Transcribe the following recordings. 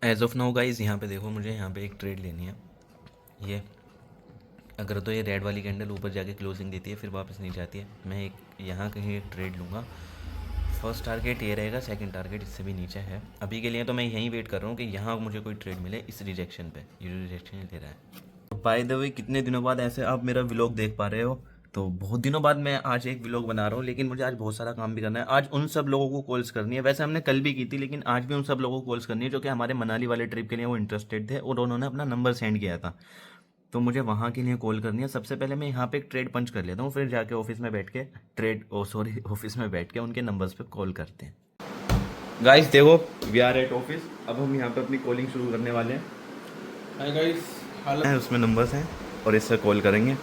As of now guys यहाँ पे देखो, मुझे यहाँ पे एक ट्रेड लेनी है। ये अगर तो ये रेड वाली कैंडल ऊपर जाके क्लोजिंग देती है फिर वापस नहीं जाती है, मैं एक यहाँ कहीं एक ट्रेड लूँगा। फर्स्ट टारगेट ये रहेगा, सेकंड टारगेट इससे भी नीचे है। अभी के लिए तो मैं यहीं वेट कर रहा हूँ कि यहाँ मुझे कोई ट्रेड मिले इस रिजेक्शन पे। ये जो रिजेक्शन ले रहा है, बाय द वे कितने दिनों बाद ऐसे आप मेरा व्लॉग देख पा रहे हो, तो बहुत दिनों बाद मैं आज एक व्लॉग बना रहा हूँ। लेकिन मुझे आज बहुत सारा काम भी करना है। आज उन सब लोगों को कॉल्स करनी है, वैसे हमने कल भी की थी, लेकिन आज भी उन सब लोगों को कॉल्स करनी है जो कि हमारे मनाली वाले ट्रिप के लिए वो इंटरेस्टेड थे और उन्होंने अपना नंबर सेंड किया था। तो मुझे वहाँ के लिए कॉल करनी है। सबसे पहले मैं यहाँ पे एक ट्रेड पंच कर लेता हूँ, फिर जाके ऑफिस में बैठ के ऑफिस में बैठ के उनके नंबर्स पे कॉल करते हैं। गाइस देखो, वी आर एट ऑफिस। अब हम यहाँ पे अपनी कॉलिंग शुरू करने वाले हैं। हाय गाइस, है उसमें नंबर्स हैं और इससे कॉल करेंगे।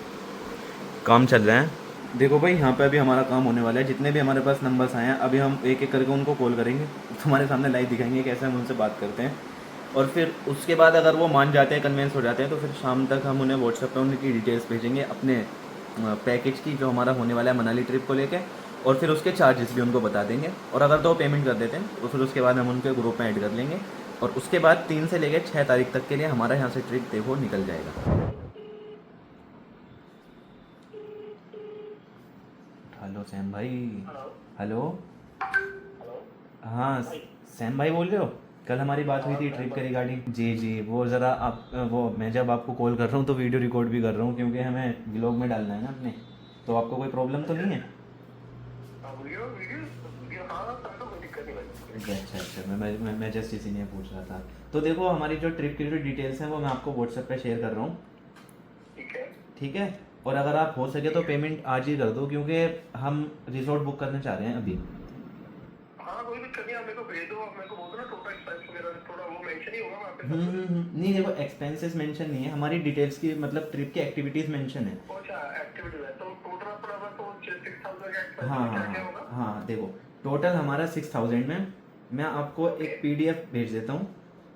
काम चल रहा है। देखो भाई, यहाँ पे अभी हमारा काम होने वाला है। जितने भी हमारे पास नंबर्स आए हैं अभी हम एक एक करके उनको कॉल करेंगे, तुम्हारे सामने लाइव दिखाएंगे कैसे हम उनसे बात करते हैं। और फिर उसके बाद अगर वो मान जाते हैं, कन्विंस हो जाते हैं, तो फिर शाम तक हम उन्हें व्हाट्सएप पे उनकी डिटेल्स भेजेंगे अपने पैकेज की जो हमारा होने वाला है मनाली ट्रिप को लेके। और फिर उसके चार्जेस भी उनको बता देंगे। और अगर तो वो पेमेंट कर देते हैं तो फिर उसके बाद हम उनके ग्रुप में ऐड कर लेंगे। और उसके बाद 3 से लेकर 6 तारीख तक के लिए हमारा यहाँ से ट्रिप देखो निकल जाएगा। हेलो सैम भाई। हेलो। हाँ सैम भाई बोल रहे हो? कल हमारी बात हुई थी ट्रिप के रिगार्डिंग। जी जी, वो ज़रा आप वो मैं जब आपको कॉल कर रहा हूँ तो वीडियो रिकॉर्ड भी कर रहा हूँ, क्योंकि हमें व्लॉग में डालना है ना अपने। तो आपको कोई प्रॉब्लम तो नहीं है? अच्छा अच्छा, मैं जस्ट इसीलिए पूछ रहा था। तो देखो, हमारी जो ट्रिप की जो डिटेल्स हैं वो मैं आपको व्हाट्सएप पे शेयर कर रहा हूँ। ठीक है। और अगर आप हो सके तो पेमेंट आज ही कर दो, क्योंकि हम रिजॉर्ट बुक करने चाह रहे हैं अभी। कोई दिक्कत नहीं, आप मेरे को भेज दो। आप मेरे को बोल दो ना टोटल एक्सपेंस वगैरह, थोड़ा वो मेंशन ही होगा वहाँ पे। नहीं देखो, एक्सपेंसेस मेंशन नहीं है, हमारी डिटेल्स की मतलब ट्रिप की एक्टिविटीज़ मेंशन है। अच्छा, एक्टिविटी है तो टोटल अपना तो 6000 का एक्सपेंस हाँ क्या हाँ क्या होगा? हाँ, देखो टोटल हमारा 6000 में। मैं आपको एक पीडीएफ भेज देता हूँ,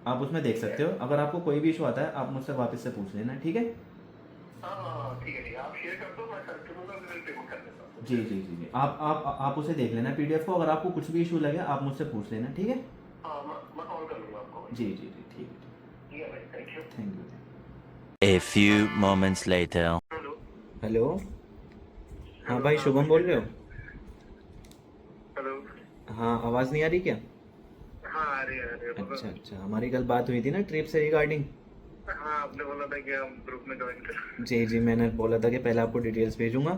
आप उसमें देख सकते हो। अगर आपको कोई भी इशू आता है आप मुझसे वापस से पूछ लेना, ठीक है? हाँ ठीक है, ठीक है, आप शेयर कर दो, मैं कर दूंगा, मैं पेमेंट कर देता हूँ। जी जी जी जी, आप उसे देख लेना पीडीएफ को। अगर आपको कुछ भी इशू लगे आप मुझसे पूछ लेना, ठीक है? हाँ, मैं कॉल कर लूँगा आपको। जी जी जी, ठीक है। ठीक है भाई, thank you. Thank you. A few moments later. Hello. Hello. हाँ भाई, शुभम बोल रहे हो? हेलो। हाँ, आवाज़ नहीं आ रही क्या? हाँ आ रही है। अच्छा अच्छा, हमारी कल बात हुई थी ना ट्रिप से रिगार्डिंग। हाँ, आपने बोला था कि हम ग्रुप में ज्वाइन करें। जी जी, मैंने बोला था कि पहले आपको डिटेल्स भेजूंगा,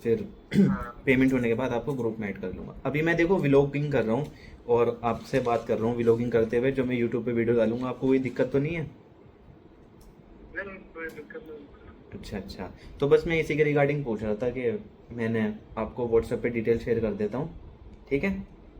फिर पेमेंट होने के बाद आपको ग्रुप में ऐड कर लूँगा। अभी मैं देखो व्लॉगिंग कर रहा हूँ और आपसे बात कर रहा हूँ व्लॉगिंग करते हुए, जो मैं यूट्यूब पे वीडियो डालूंगा। आपको कोई दिक्कत तो नहीं है? नहीं, कोई दिक्कत नहीं। अच्छा अच्छा, तो बस मैं इसी के रिगार्डिंग पूछ रहा था कि मैंने आपको व्हाट्सएप पे डिटेल शेयर कर देता हूँ, ठीक है?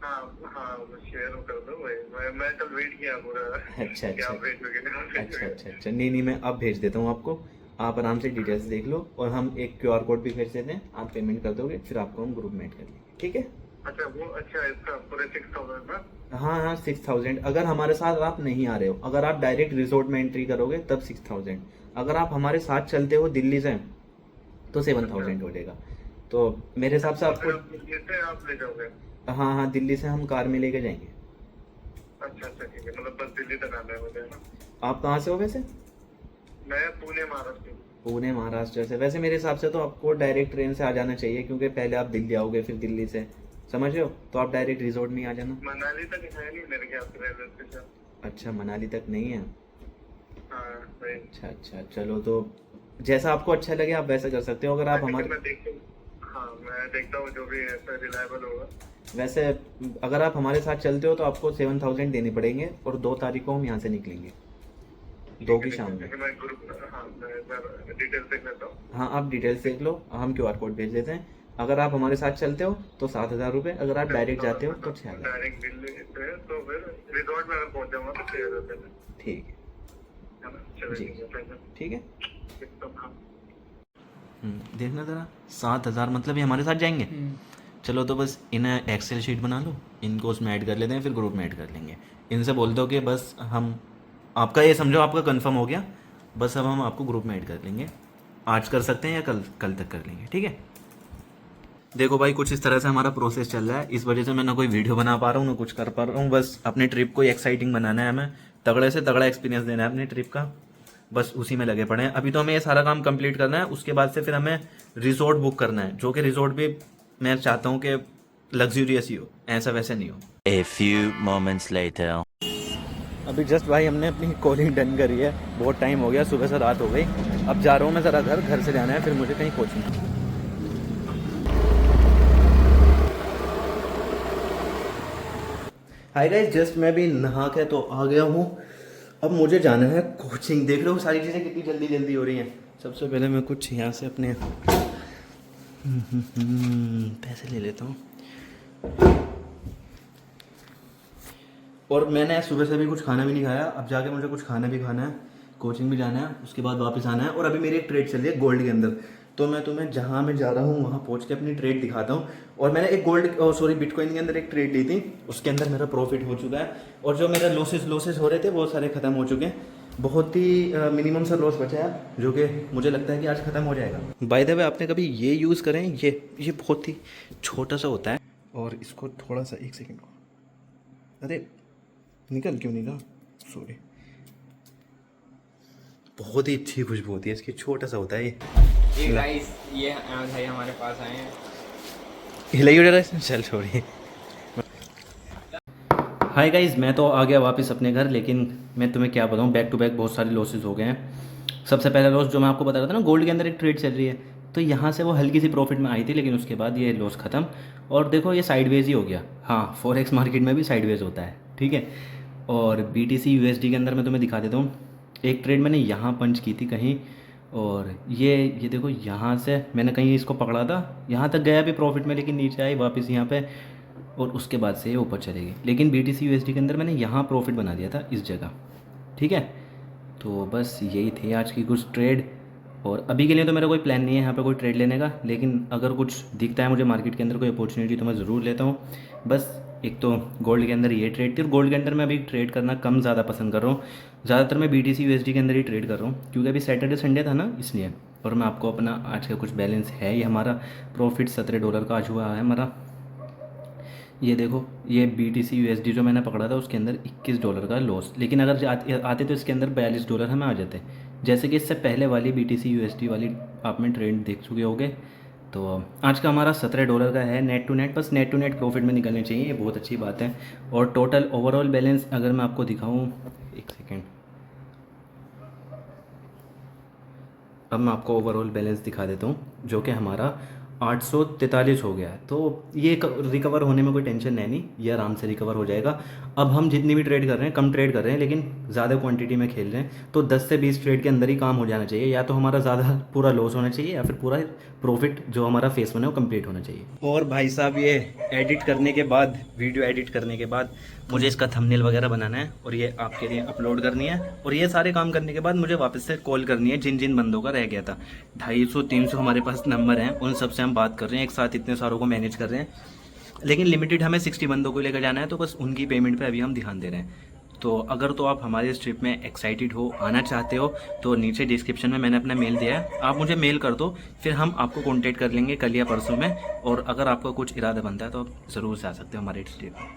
हाँ हाँ, शेयर कर दो भाई। मैं कल वेट किया पूरा। अच्छा क्या अच्छा आप भेजोगे ना? अच्छा अच्छा अच्छा, नहीं मैं अब भेज देता हूँ आपको। आप आराम से डिटेल्स देख लो और हम एक क्यूआर कोड भी भेज देते हैं। आप पेमेंट कर दोगे फिर आपको हम ग्रुप में ऐड कर लेंगे, ठीक है? अच्छा वो, अच्छा इसका पूरे 6000 ना? हाँ हाँ, 6000 अगर हमारे साथ आप नहीं आ रहे हो। अगर आप डायरेक्ट रिजॉर्ट में एंट्री करोगे तब 6000। अगर आप हमारे साथ चलते हो दिल्ली से तो 7000 हो जाएगा। तो मेरे हिसाब से आपको, जैसे आप ले जाओगे? हाँ हाँ, दिल्ली से हम कार में लेके जाएंगे। अच्छा अच्छा, ठीक है, मतलब बस दिल्ली तक आना है मुझे ना? आप कहाँ से हो वैसे? मैं पुणे महाराष्ट्र। पुणे महाराष्ट्र से? वैसे मेरे हिसाब से तो आपको डायरेक्ट ट्रेन से आ जाना चाहिए, क्योंकि पहले आप दिल्ली आओगे फिर दिल्ली से, समझ रहे हो? तो आप डायरेक्ट रिजॉर्ट में आ जाना। मनाली तक है नहीं मेरे ख्याल से रेलवे स्टेशन। अच्छा, मनाली तक नहीं है? हाँ भाई। अच्छा अच्छा, चलो तो जैसा आपको अच्छा लगे आप वैसा कर सकते हो। अगर आप हमारे, मैं देखता हूँ जो भी ऐसा रिलायबल होगा। वैसे अगर आप हमारे साथ चलते हो तो आपको 7000 देने पड़ेंगे और 2 तारीख को हम यहाँ से निकलेंगे, 2 की शाम में। मैं ग्रुप, हाँ मैं डिटेल्स देख लेता हूँ। हाँ, आप डिटेल्स देख लो, हम क्यूआर कोड भेज देते हैं। अगर आप हमारे साथ चलते हो तो 7000 रुपये, अगर आप डायरेक्ट जाते हो तो 6000। डायरेक्ट दिल्ली से तो फिर रिजॉर्ट में अगर पहुंच जाऊंगा तो 6000। ठीक है ना? चलो जी, ठीक है। ठीक है। एकदम हाँ। देखना ज़रा, 7000 मतलब ये हमारे साथ जाएंगे। चलो तो बस इन्हें एक्सेल शीट बना लो, इनको उसमें ऐड कर लेते हैं, फिर ग्रुप में ऐड कर लेंगे। इनसे बोल दो कि बस हम, आपका ये समझो आपका कंफर्म हो गया, बस अब हम आपको ग्रुप में ऐड कर लेंगे। आज कर सकते हैं या कल तक कर लेंगे, ठीक है? देखो भाई, कुछ इस तरह से हमारा प्रोसेस चल रहा है। इस वजह से मैं ना कोई वीडियो बना पा रहा हूँ ना कुछ कर पा रहा हूँ। बस अपने ट्रिप को एक्साइटिंग बनाना है हमें। तगड़े से तगड़ा एक्सपीरियंस देना है अपनी ट्रिप का, बस उसी में लगे पड़े हैं। अभी तो हमें ये सारा काम कंप्लीट करना है, उसके बाद से फिर हमें रिजॉर्ट बुक करना है, जो कि रिजॉर्ट भी मैं चाहता हूँ कि लग्जूरियस ही हो, ऐसा वैसे नहीं हो। A few moments later. अभी जस्ट भाई हमने अपनी कॉलिंग डन करी है, बहुत टाइम हो गया, सुबह से रात हो गई। अब जा रहा हूँ मैं ज़रा घर से जाना है, फिर मुझे कहीं कोचिंग। हाय गाइस, जस्ट मैं भी नहा के तो आ गया हूँ। अब मुझे जाना है कोचिंग। देख लो सारी चीज़ें कितनी जल्दी जल्दी हो रही हैं। सबसे पहले मैं कुछ यहाँ से अपने पैसे ले लेता हूँ। और मैंने सुबह से भी कुछ खाना भी नहीं खाया, अब जाके मुझे कुछ खाना भी खाना है, कोचिंग भी जाना है, उसके बाद वापस आना है। और अभी मेरी एक ट्रेड चल रही है गोल्ड के अंदर, तो मैं तुम्हें जहाँ मैं जा रहा हूँ वहाँ पहुँच के अपनी ट्रेड दिखाता हूँ। और मैंने एक बिटकॉइन के अंदर एक ट्रेड ली थी, उसके अंदर मेरा प्रॉफिट हो चुका है। और जो मेरा लॉसेस हो रहे थे वो सारे ख़त्म हो चुके हैं। बहुत ही मिनिमम सा लॉस बचा है, जो कि मुझे लगता है कि आज ख़त्म हो जाएगा। बाय द वे, आपने कभी ये यूज़ करें, ये बहुत ही छोटा सा होता है। और इसको थोड़ा सा, एक सेकेंड को, अरे निकल क्यों निकला, सॉरी। बहुत ही अच्छी खुशबू होती है इसकी, छोटा सा होता है ये। गाइस, ये भाई हमारे पास आए हैं। हिलाई उड़ा रहा, चल छोड़िए। हाय गाइस, मैं तो आ गया वापस अपने घर, लेकिन मैं तुम्हें क्या बताऊँ, बैक टू बैक बहुत सारे लॉसेस हो गए हैं। सबसे पहला लॉस जो मैं आपको बता रहा था ना, गोल्ड के अंदर एक ट्रेड चल रही है, तो यहाँ से वो हल्की सी प्रॉफिट में आई थी, लेकिन उसके बाद ये लॉस ख़त्म। और देखो ये साइडवेज ही हो गया। हाँ, फॉरेक्स मार्केट में भी साइडवेज होता है, ठीक है। और BTC USD के अंदर मैं तुम्हें दिखा देता हूँ। एक ट्रेड मैंने यहाँ पंच की थी कहीं, और ये देखो, यहाँ से मैंने कहीं इसको पकड़ा था, यहाँ तक गया भी प्रॉफिट में, लेकिन नीचे आई वापस यहाँ पे, और उसके बाद से ये ऊपर चलेगी। लेकिन BTC USD के अंदर मैंने यहाँ प्रॉफिट बना दिया था इस जगह, ठीक है। तो बस यही थे आज की कुछ ट्रेड। और अभी के लिए तो मेरा कोई प्लान नहीं है यहाँ पे कोई ट्रेड लेने का, लेकिन अगर कुछ दिखता है मुझे मार्केट के अंदर कोई अपॉर्चुनिटी तो मैं ज़रूर लेता हूँ। बस एक तो गोल्ड के अंदर ये ट्रेड थी, और गोल्ड के अंदर मैं अभी ट्रेड करना कम ज़्यादा पसंद कर रहा हूँ। ज़्यादातर मैं BTC USD के अंदर ही ट्रेड कर रहा हूँ, क्योंकि अभी सैटरडे संडे था ना, इसलिए। और मैं आपको अपना आज का कुछ बैलेंस है, ये हमारा प्रॉफिट $17 का आज हुआ है हमारा। ये देखो, ये BTC USD जो मैंने पकड़ा था उसके अंदर $21 का लॉस, लेकिन अगर आते तो इसके अंदर $42 हमें आ जाते। जैसे कि इससे पहले वाली BTC USD वाली आप में ट्रेड देख चुके होंगे। तो आज का हमारा $17 का है नेट टू नेट, बस नेट टू नेट प्रॉफिट में निकलने चाहिए, ये बहुत अच्छी बात है। और टोटल ओवरऑल बैलेंस अगर मैं आपको दिखाऊँ, एक सेकेंड, अब मैं आपको ओवरऑल बैलेंस दिखा देता हूँ, जो कि हमारा 843 हो गया है। तो ये रिकवर होने में कोई टेंशन है नहीं, ये आराम से रिकवर हो जाएगा। अब हम जितनी भी ट्रेड कर रहे हैं, कम ट्रेड कर रहे हैं, लेकिन ज़्यादा क्वांटिटी में खेल रहे हैं, तो 10 से 20 ट्रेड के अंदर ही काम हो जाना चाहिए। या तो हमारा ज़्यादा पूरा लॉस होना चाहिए, या फिर पूरा प्रॉफिट जो हमारा फेस वन है वो कंप्लीट होना चाहिए। और भाई साहब, ये एडिट करने के बाद, वीडियो एडिट करने के बाद मुझे इसका थंबनेल वगैरह बनाना है, और ये आपके लिए अपलोड करनी है। और ये सारे काम करने के बाद मुझे वापस से कॉल करनी है जिन जिन बंदों का रह गया था। 250-300 हमारे पास नंबर हैं, उन सब से हम बात कर रहे हैं, एक साथ इतने सारों को मैनेज कर रहे हैं, लेकिन लिमिटेड हमें 60 बंदों को लेकर जाना है, तो बस उनकी पेमेंट पे अभी हम ध्यान दे रहे हैं। तो अगर तो आप हमारे इस ट्रिप में एक्साइटेड हो, आना चाहते हो, तो नीचे डिस्क्रिप्शन में मैंने अपना मेल दिया है, आप मुझे मेल कर दो, फिर हम आपको कॉन्टेक्ट कर लेंगे कल या परसों में। और अगर आपका कुछ इरादा बनता है तो आप ज़रूर से आ सकते हो हमारे इस ट्रिप में।